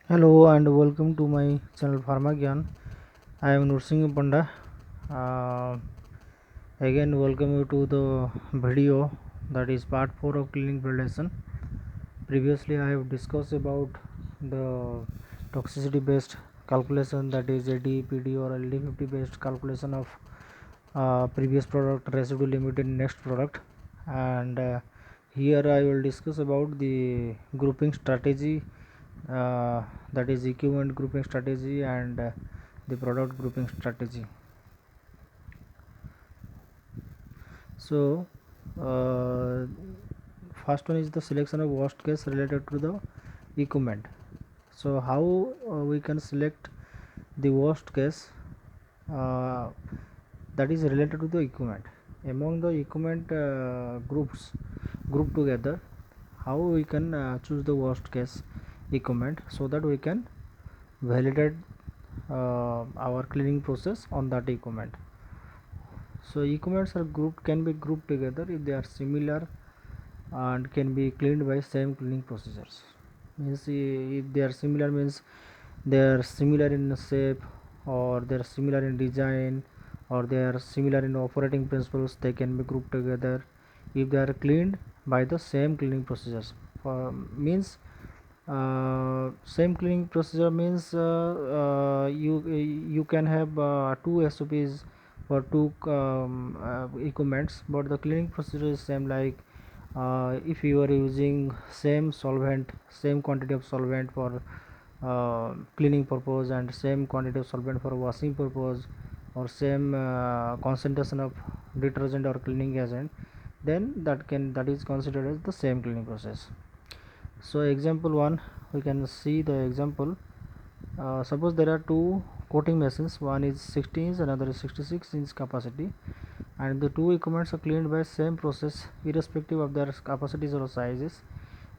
Hello and welcome to my channel Pharma Gyan. I am Nursing Panda. Uh, Again, welcome you to the video that is part 4 of clinic validation. Previously, I have discussed about the toxicity based calculation, that is AD/PD or LD50 based calculation of previous product residue limit in next product, and here I will discuss about the grouping strategy, that is equipment grouping strategy and the product grouping strategy. So first one is the selection of worst case related to the equipment. So how we can select the worst case uh, that is related to the equipment among the equipment group together. How we can choose the worst case equipment so that we can validate our cleaning process on that equipment. So equipments are grouped, can be grouped together if they are similar and can be cleaned by same cleaning procedures. Means if they are similar, means they are similar in shape, or they are similar in design, or they are similar in operating principles, they can be grouped together. If they are cleaned by the same cleaning procedures, means same cleaning procedure means you can have two SOPs for two equipments, but the cleaning procedure is same. Like if you are using same solvent, same quantity of solvent for cleaning purpose and same quantity of solvent for washing purpose, or same concentration of detergent or cleaning agent, then that is considered as the same cleaning process. So example 1, we can see the example. Suppose there are two coating machines, one is 60 inch, another is 66 inch capacity, and the two equipments are cleaned by same process irrespective of their capacities or sizes.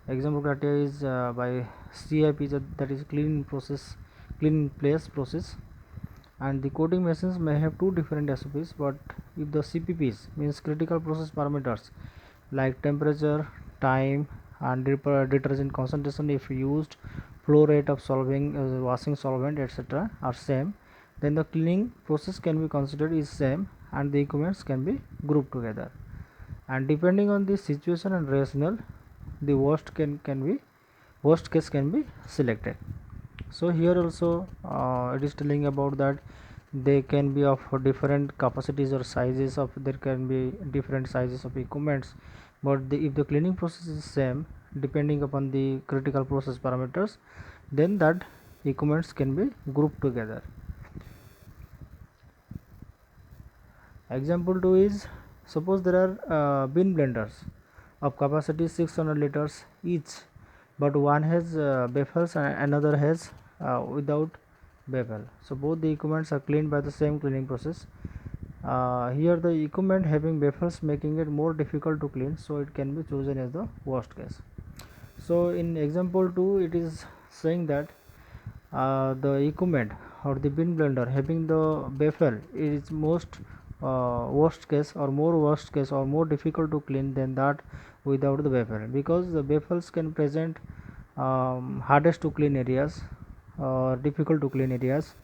Example criteria is by CIP, that is clean process, clean in place process. And the coating machines may have two different SOPs, but if the CPPs, means critical process parameters, like temperature, time, and detergent concentration if used, flow rate of solving washing solvent, etc., are same, then the cleaning process can be considered is same and the equipments can be grouped together. And depending on the situation and rationale, the worst case can be selected. So here also it is telling about that they can be of different capacities or sizes of, there can be different sizes of equipments, but if the cleaning process is same depending upon the critical process parameters, then that equipments can be grouped together. Example 2 is, suppose there are bin blenders of capacity 600 liters each, but one has baffles and another has without baffle. So both the equipments are cleaned by the same cleaning process. Here the equipment having baffles making it more difficult to clean, so it can be chosen as the worst case. So in example 2 it is saying that the equipment or the bin blender having the baffle is most worst case or more worst case or more difficult to clean than that without the baffle, because the baffles can present hardest to clean areas or difficult to clean areas,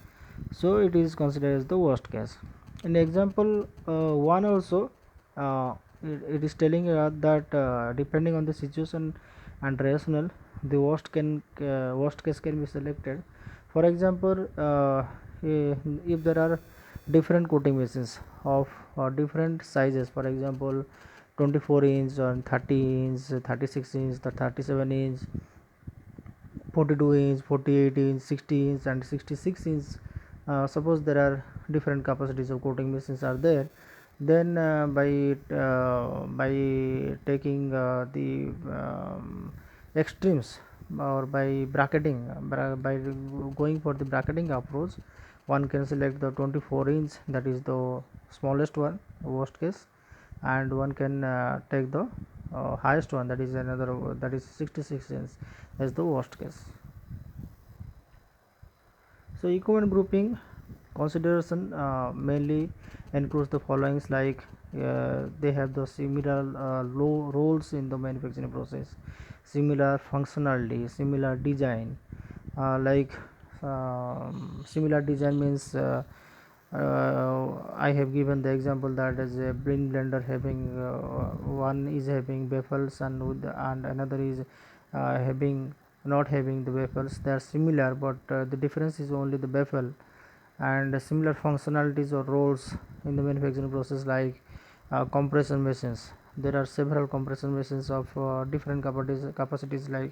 so it is considered as the worst case. In example 1 also, it is telling that depending on the situation and rationale, the worst case can be selected. For example, if there are different coating machines of different sizes, for example 24 inch and 30 inch, 36 inch, the 37 inch, 42 inch, 48 inch, 60 inch and 66 inch, suppose there are different capacities of coating machines are there, then by taking the extremes, or by bracketing, by going for the bracketing approach, one can select the 24 inch, that is the smallest one, worst case, and one can take the highest one, that is another, that is 66 inch, as the worst case. So equipment grouping consideration mainly includes the followings, like they have the similar low roles in the manufacturing process, similar functionality, similar design, like similar design means I have given the example that is a bean blender having one is having baffles and another is having not having the baffles. They are similar, but the difference is only the baffle. And similar functionalities or roles in the manufacturing process, like compression machines. There are several compression machines of different capacities like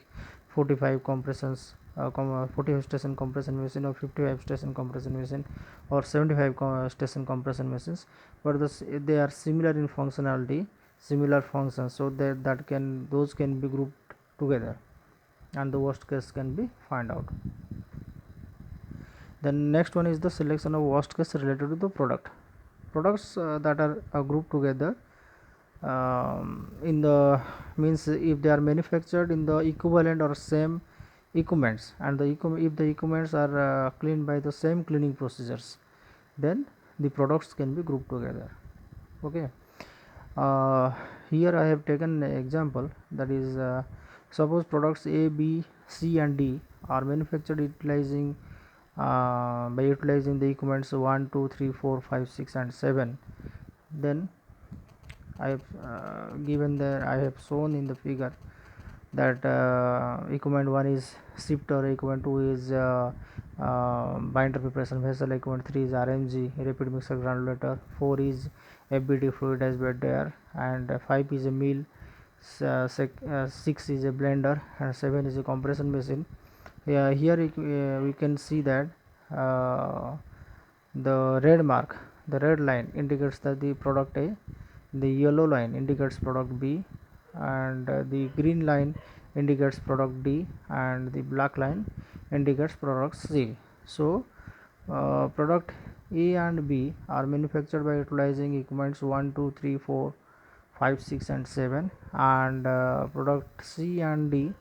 45 compressions 45 station compression machine or 55 station compression machine or 75 station compression machines, but they are similar in functionality, similar functions, so that can those can be grouped together and the worst case can be find out. Then next one is the selection of worst case related to the products that are grouped together in the means if they are manufactured in the equivalent or same equipments, and if the equipments are cleaned by the same cleaning procedures, then the products can be grouped together. Okay. Here I have taken an example, that is suppose products A, B, C and D are manufactured utilizing by utilizing the equipments 1, 2, 3, 4, 5, 6 and 7. Then I have given there, I have shown in the figure that equipment 1 is shifter, equipment 2 is binder preparation vessel, equipment 3 is RMG rapid mixer granulator, 4 is FBD fluidized bed air, and 5 is a mill, 6 is a blender, and 7 is a compression machine. Here we can see that the red mark, the red line indicates that the product A, the yellow line indicates product B, and the green line indicates product D, and the black line indicates product C. So product A and B are manufactured by utilizing equipments 1, 2, 3, 4, 5, 6 and 7, and product C and D,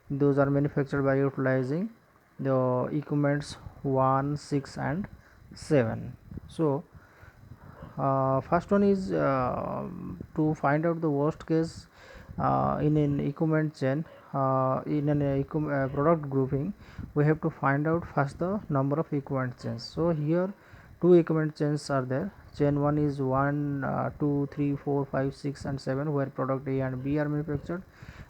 those are manufactured by utilizing the equipments 1, 6 and 7. So first one is to find out the worst case in an equipment chain. In an product grouping, we have to find out first the number of equipment chains. So here two equipment chains are there. Chain 1 is 1, 2, 3, 4, 5, 6 and 7 where product A and B are manufactured,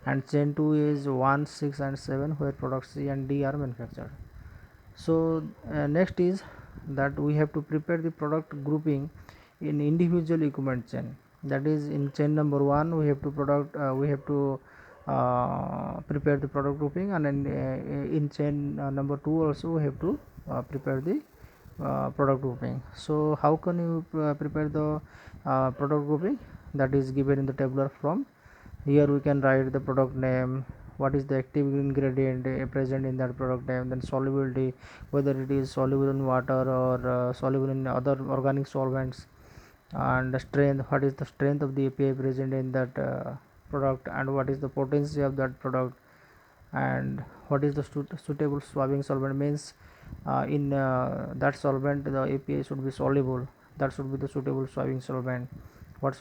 and chain 2 is 1, 6 and 7 where products C and D are manufactured. So next is that we have to prepare the product grouping in individual equipment chain. That is, in chain number 1 we have to prepare the product grouping, and in chain number 2 also we have to prepare the product grouping. So how can you prepare the product grouping? That is given in the tabular form. Here we can write the product name, what is the active ingredient present in that product name, then solubility, whether it is soluble in water or soluble in other organic solvents, and the strength, what is the strength of the API present in that product, and what is the potency of that product, and what is the suitable swabbing solvent, means in that solvent the API should be soluble, that should be the suitable swabbing solvent. What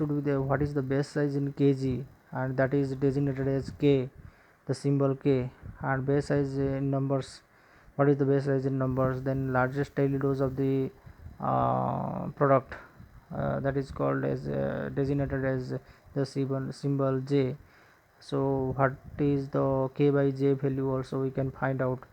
is the base size in kg, and that is designated as K, the symbol K, and base size in numbers, what is the base size in numbers. Then largest daily dose of the product, that is called as designated as the symbol J. So what is the K by J value also we can find out.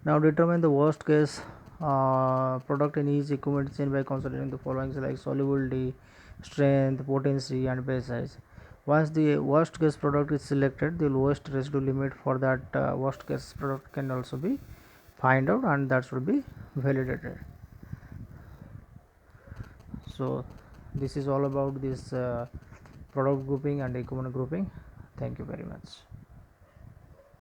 Now determine the worst case product in each equipment chain by considering the following, like solubility, strength, potency and base size. Once the worst case product is selected, the lowest residue limit for that worst case product can also be find out, and that should be validated. So this is all about this product grouping and equipment grouping. Thank you very much.